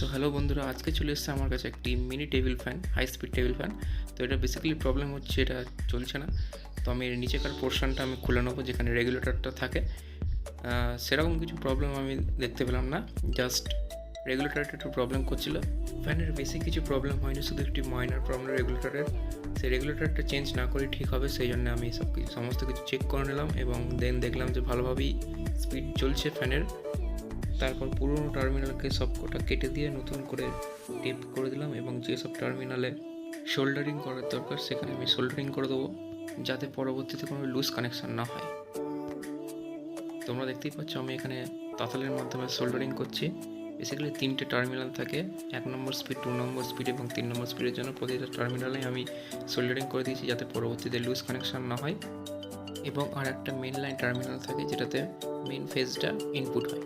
তো হ্যালো বন্ধুরা, আজকে চলে এসেছে আমার কাছে একটি mini table fan, high speed table fan. তো এটা বেসিক্যালি প্রবলেম হচ্ছে, এটা চলছে না। তো আমি এর নিচেকার পোর্শনটা আমি খুলে নেবো, যেখানে রেগুলেটরটা থাকে। সেরকম কিছু প্রবলেম আমি দেখতে পেলাম না, জাস্ট রেগুলেটরটা একটু প্রবলেম করছিল। ফ্যানের বেশি কিছু প্রবলেম হয়নি, শুধু একটি মাইনর প্রবলেম রেগুলেটরের। সেই রেগুলেটরটা চেঞ্জ না করে ঠিক হবে, সেই জন্য আমি সমস্ত কিছু চেক করে নিলাম এবং দেন দেখলাম যে ভালোভাবেই স্পিড চলছে ফ্যানের। তারপর পুরোনো টার্মিনালকে সব কটা কেটে দিয়ে নতুন করে টেপ করে দিলাম এবং যেসব টার্মিনালে শোল্ডারিং করার দরকার সেখানে আমি শোল্ডারিং করে দেবো, যাতে পরবর্তীতে কোনো লুজ কানেকশান না হয়। তোমরা দেখতেই পাচ্ছ আমি এখানে তাতালের মাধ্যমে শোল্ডারিং করছি। বেসিক্যালি 3টে টার্মিনাল থাকে, 1 নম্বর স্পিড, 2 নম্বর স্পিড এবং 3 নম্বর স্পিডের জন্য প্রতিটা টার্মিনালে আমি শোল্ডারিং করে দিয়েছি, যাতে পরবর্তীতে লুজ কানেকশান না হয়। এবং আর একটা মেন লাইন টার্মিনাল থাকে, যেটাতে মেন ফেজটা ইনপুট হয়।